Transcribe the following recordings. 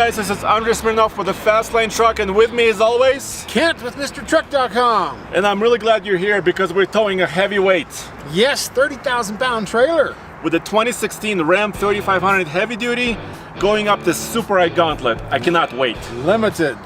guys, this is Andrei Smirnov with the Fast Lane Truck, and with me as always, Kent with MrTruck.com. And I'm really glad you're here because we're towing a heavyweight. Yes, 30,000 pound trailer. With the 2016 Ram 3500 heavy duty going up the Super IKE Gauntlet. I cannot wait. Limited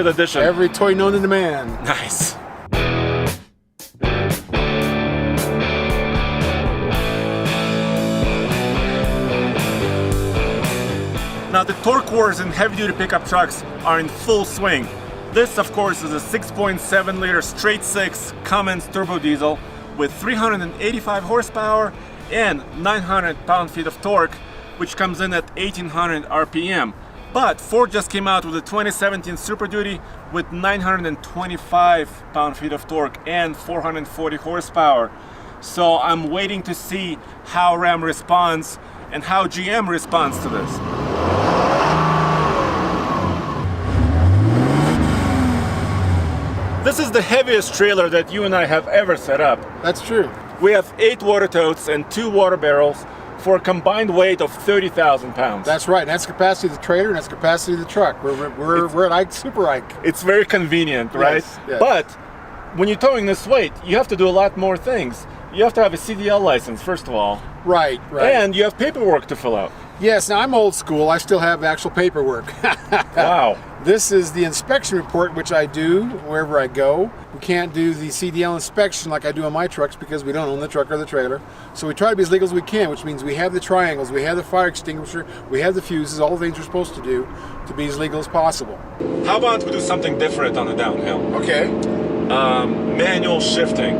edition. Every toy known to man. Nice. Now the torque wars in heavy-duty pickup trucks are in full swing. This, of course, is a 6.7 liter straight six Cummins turbo diesel with 385 horsepower and 900 pound-feet of torque, which comes in at 1800 RPM. But Ford just came out with a 2017 Super Duty with 925 pound-feet of torque and 440 horsepower. So I'm waiting to see how Ram responds and how GM responds to this. This is the heaviest trailer that you and I have ever set up. That's true. We have 8 water totes and 2 water barrels for a combined weight of 30,000 pounds. That's right. That's the capacity of the trailer and that's the capacity of the truck. We're at IKE, Super IKE. It's very convenient, right? Yes, yes. But when you're towing this weight, you have to do a lot more things. You have to have a CDL license, first of all. Right. And you have paperwork to fill out. Yes, now I'm old school. I still have actual paperwork. Wow. This is the inspection report, which I do wherever I go. We can't do the CDL inspection like I do on my trucks because we don't own the truck or the trailer. So we try to be as legal as we can, which means we have the triangles, we have the fire extinguisher, we have the fuses, all the things we're supposed to do to be as legal as possible. How about we do something different on the downhill? Okay. Manual shifting.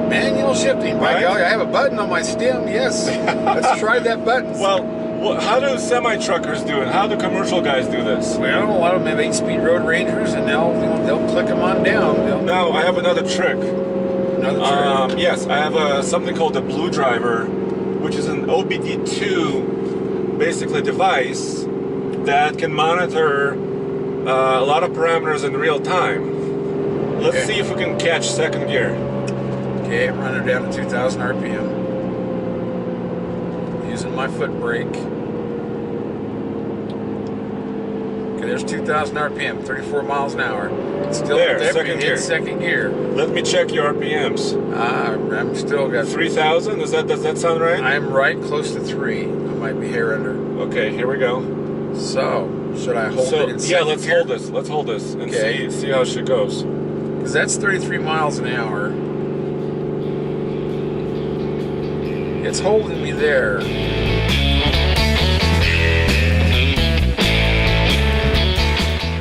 Manual shifting, right? I have a button on my stem, yes. Let's try that button. Well, how do semi-truckers do it? How do commercial guys do this? Well, a lot of them have 8-speed road rangers and they'll click them on down. Now, I have another trick. Another trick? Yes, I have something called the Blue Driver, which is an OBD2 basically device that can monitor a lot of parameters in real time. Let's see if we can catch second gear. Okay, I'm running down to 2,000 RPM. Using my foot brake. Okay, there's 2,000 RPM, 34 miles an hour. It's still there, second gear. Let me check your RPMs. I'm still got 3,000. Does that sound right? I'm right close to 3. I might be hair under. Okay, here we go. So, should I hold it in second yeah, let's gear? hold this. Let's hold this and see how she goes. Because that's 33 miles an hour. It's holding me there.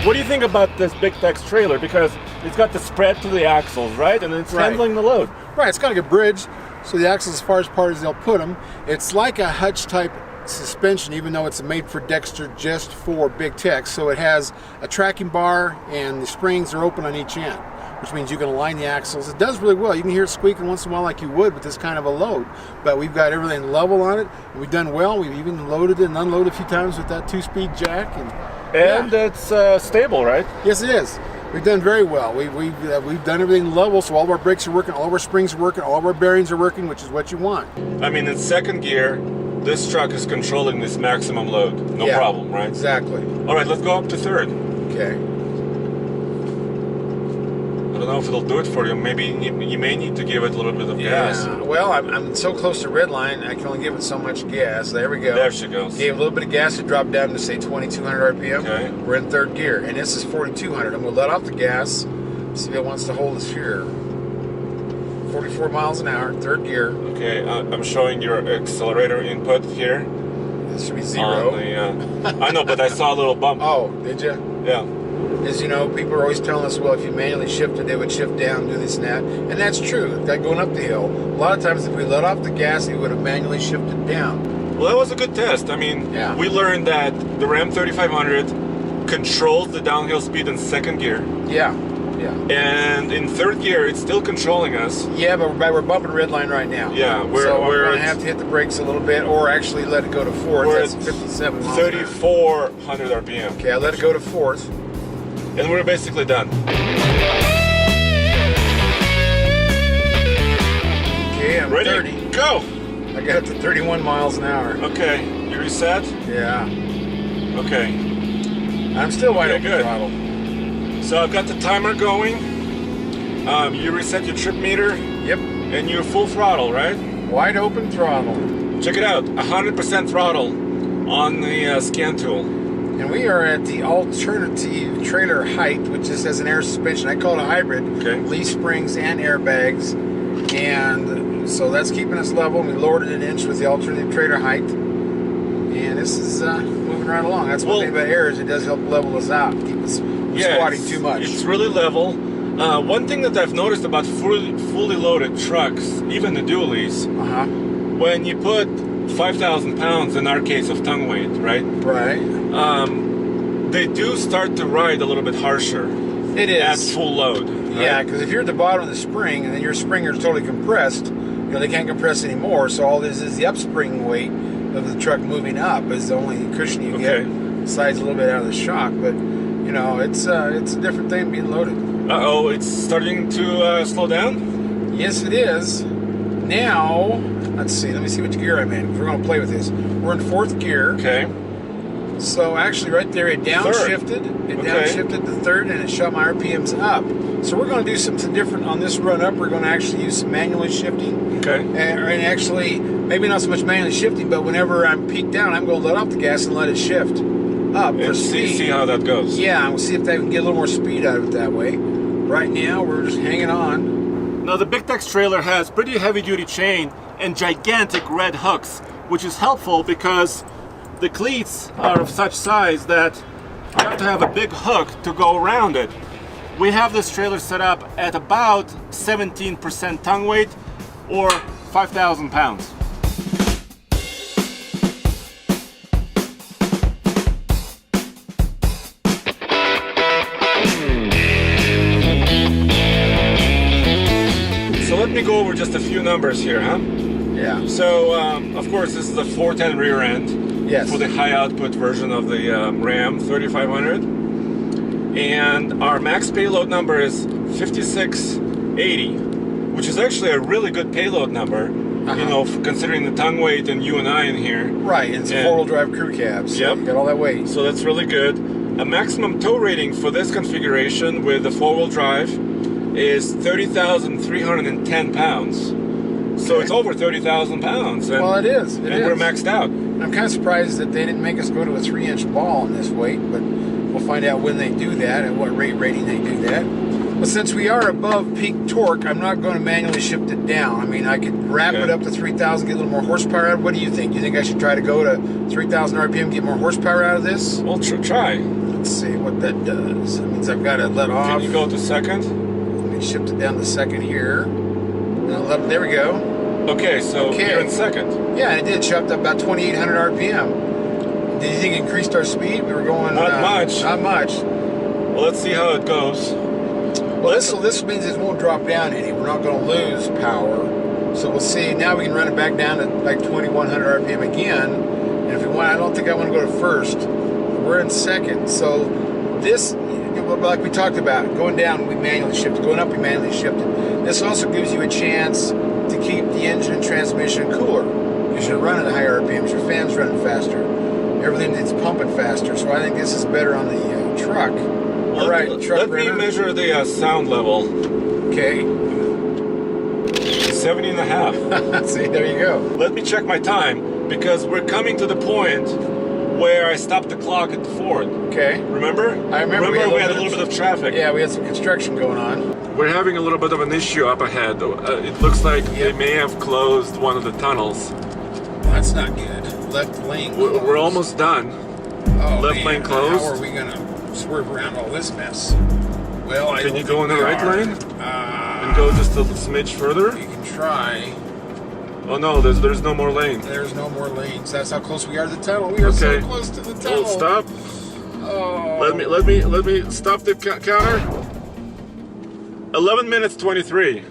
What do you think about this Big Tex trailer? Because it's got the spread to the axles, right? And it's handling the load. Right, it's got like a bridge, so the axles as far apart as they'll put them. It's like a hutch type suspension, even though it's made for Dexter just for Big Tex. So it has a tracking bar and the springs are open on each end, which means you can align the axles. It does really well. You can hear it squeaking once in a while like you would with this kind of a load. But we've got everything level on it. And we've done well. We've even loaded it and unloaded a few times with that 2-speed jack. And it's stable, right? Yes, it is. We've done very well. We've done everything level, so all of our brakes are working, all of our springs are working, all of our bearings are working, which is what you want. I mean, in second gear, this truck is controlling this maximum load. No problem, right? Exactly. All right, let's go up to third. Okay. I don't know if it'll do it for you. Maybe you may need to give it a little bit of gas. Well, I'm so close to red line, I can only give it so much gas. There we go. There she goes. Gave a little bit of gas to drop down to say 2,200 RPM. Okay. We're in third gear, and this is 4,200. I'm going to let off the gas, see if it wants to hold us here. 44 miles an hour, third gear. Okay, I'm showing your accelerator input here. This should be 0. I know, but I saw a little bump. Oh, did you? Yeah. As you know, people are always telling us, well, if you manually shifted, they would shift down, do this and that. And that's true, that going up the hill. A lot of times, if we let off the gas, it would have manually shifted down. Well, that was a good test. I mean, we learned that the Ram 3500 controls the downhill speed in second gear. Yeah. And in third gear, it's still controlling us. Yeah, but we're bumping red line right now. Yeah, we're going to have to hit the brakes a little bit, or actually let it go to fourth. That's 57 miles 3,400 RPM. Okay, I let it go to fourth. And we're basically done. Okay, I'm ready. 30. Go! I got up to 31 miles an hour. Okay, you reset? Yeah. Okay. I'm still wide open good. throttle. So I've got the timer going. You reset your trip meter. Yep. And you're full throttle, right? Wide open throttle. Check it out, 100% throttle on the scan tool. And we are at the alternative trailer height, which just has an air suspension. I call it a hybrid. Okay. Leaf springs and airbags. And so that's keeping us level. We lowered it an inch with the alternative trailer height. And this is moving right along. That's one thing about air is it does help level us out. Keep us from squatting too much. It's really level. One thing that I've noticed about fully loaded trucks, even the dualies, when you put 5,000 pounds, in our case, of tongue weight, right? Right. They do start to ride a little bit harsher. It is. At full load. Right? Yeah, because if you're at the bottom of the spring and then your springer is totally compressed, you know, they can't compress anymore, so all this is the upspring weight of the truck moving up is the only cushion you get. Besides a little bit out of the shock, but you know, it's a different thing being loaded. Uh-oh, it's starting to slow down? Yes, it is. Now, let's see. Let me see which gear I'm in. We're going to play with this. We're in 4th gear. Okay. So actually right there it downshifted. It downshifted to 3rd and it shot my RPMs up. So we're going to do something different on this run up. We're going to actually use some manually shifting. Okay. And actually, maybe not so much manually shifting, but whenever I'm peaked down, I'm going to let off the gas and let it shift up for speed. See how that goes. Yeah, we'll see if I can get a little more speed out of it that way. Right now, we're just hanging on. Now the Big Tex trailer has pretty heavy duty chain and gigantic red hooks, which is helpful because the cleats are of such size that you have to have a big hook to go around it. We have this trailer set up at about 17% tongue weight or 5,000 pounds. So let me go over just a few numbers here, huh? Yeah. So, of course, this is a 410 rear end. Yes. For the high output version of the Ram 3500. And our max payload number is 5680, which is actually a really good payload number, you know, considering the tongue weight and you and I in here. Right, and it's a 4-wheel drive crew cab, so you got all that weight. So that's really good. A maximum tow rating for this configuration with the 4-wheel drive is 30,310 pounds. So it's over 30,000 pounds. And, well, it is. And we're maxed out. I'm kind of surprised that they didn't make us go to a 3-inch ball on this weight, but we'll find out when they do that and what rate rating they do that. But since we are above peak torque, I'm not going to manually shift it down. I mean, I could wrap it up to 3,000, get a little more horsepower out of it. What do you think? Do you think I should try to go to 3,000 RPM, get more horsepower out of this? Well, try. Let's see what that does. That means I've got to let off. Can you go to 2nd? Let me shift it down to 2nd here. There we go. Okay, so you're in 2nd. Yeah, it did. Chopped up about 2,800 RPM. Did you think it increased our speed? We were going... Not much. Not much. Well, let's see how it goes. Well, this means it won't drop down any. We're not going to lose power. So we'll see. Now we can run it back down to like 2,100 RPM again. And if we want, I don't think I want to go to 1st. We're in 2nd. So this, like we talked about, going down we manually shifted. Going up we manually shifted. This also gives you a chance to keep the engine and transmission cooler. You should run at higher RPMs. Your fan's running faster. Everything is pumping faster. So I think this is better on the truck. Well, all right, truck. Let me measure the sound level. Okay. 70.5. See, there you go. Let me check my time because we're coming to the point where I stopped the clock at the Ford. Okay. Remember? I remember. We had a little bit of traffic. Yeah, we had some construction going on. We're having a little bit of an issue up ahead. It looks like they may have closed one of the tunnels. That's not good. Left lane closed. We're almost done. Oh, left lane closed. How are we going to swerve around all this mess? Well, Can you go in the right lane? And go just a smidge further? You can try. Oh no, there's no more lane. There's no more lanes. That's how close we are to the tunnel. We are so close to the tunnel. Oh, stop. Oh. Let me stop the counter. 11 minutes 23.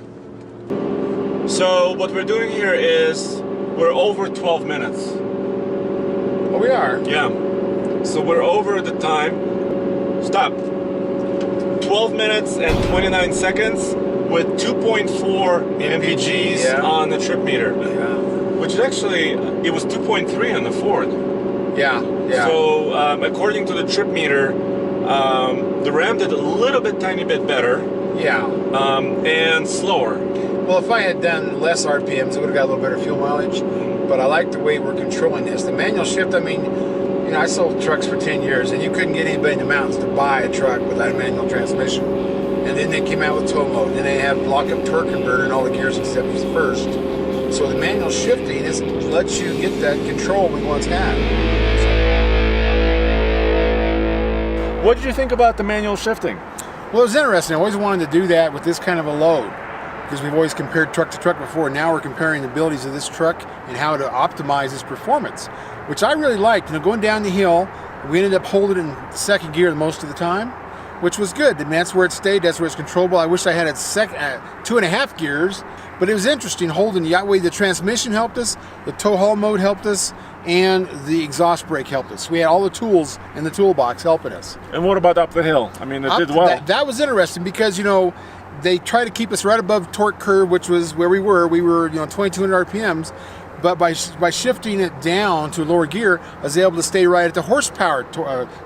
So what we're doing here is we're over 12 minutes. Oh, we are? Yeah. So we're over the time. Stop. 12 minutes and 29 seconds with 2.4 mpgs on the trip meter. Yeah. Which is actually, it was 2.3 on the Ford. Yeah. So according to the trip meter, The Ram did a little bit, tiny bit better, Yeah. and slower. Well, if I had done less RPMs, it would have got a little better fuel mileage. But I like the way we're controlling this. The manual shift, I mean, you know, I sold trucks for 10 years, and you couldn't get anybody in the mountains to buy a truck without a manual transmission. And then they came out with tow mode, and they have lock-up torque converter and all the gears except for the first. So the manual shifting is lets you get that control we once had. What did you think about the manual shifting? Well, it was interesting. I always wanted to do that with this kind of a load, because we've always compared truck to truck before. Now we're comparing the abilities of this truck and how to optimize its performance, which I really liked. You know, going down the hill, we ended up holding it in second gear most of the time, which was good. I mean, that's where it stayed. That's where it's controllable. I wish I had it 2.5 gears, but it was interesting holding the way the transmission helped us, the tow haul mode helped us, and the exhaust brake helped us. We had all the tools in the toolbox helping us. And what about up the hill? I mean, it did well. That was interesting because, you know, they try to keep us right above torque curve, which was where we were. We were, you know, 2,200 RPMs, but by shifting it down to lower gear, I was able to stay right at the horsepower,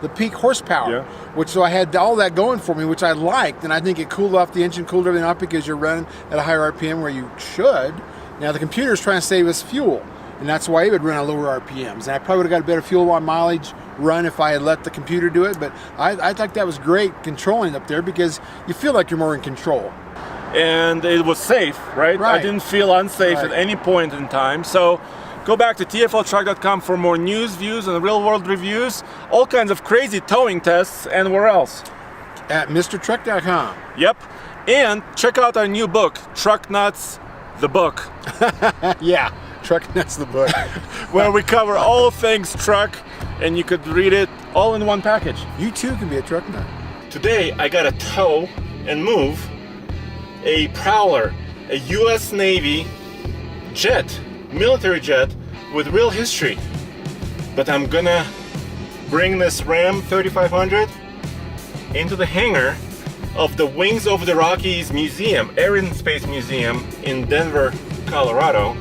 the peak horsepower. Yeah. So I had all that going for me, which I liked, and I think it cooled off the engine, cooled everything off because you're running at a higher RPM where you should. Now the computer's trying to save us fuel, and that's why it would run at lower RPMs. And I probably would have got a better fuel on mileage run if I had let the computer do it, but I thought that was great controlling up there because you feel like you're more in control. And it was safe, right? I didn't feel unsafe at any point in time. So go back to tfltruck.com for more news, views, and real-world reviews, all kinds of crazy towing tests, and where else? At MrTruck.com. Yep. And check out our new book, Truck Nuts, the book. Yeah, Truck Nuts, the book. Where we cover all things truck, and you could read it all in one package. You too can be a truck nut. Today, I got to tow and move a Prowler, a U.S. Navy jet, military jet with real history. But I'm gonna bring this Ram 3500 into the hangar of the Wings Over the Rockies Museum, Air and Space Museum in Denver, Colorado.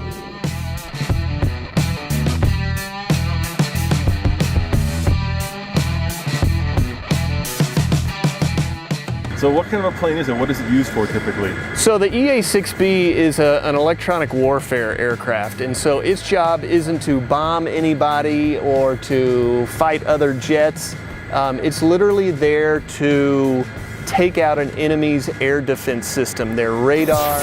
So what kind of a plane is it? What is it used for typically? So the EA-6B is an electronic warfare aircraft, and so its job isn't to bomb anybody or to fight other jets. It's literally there to take out an enemy's air defense system, their radar,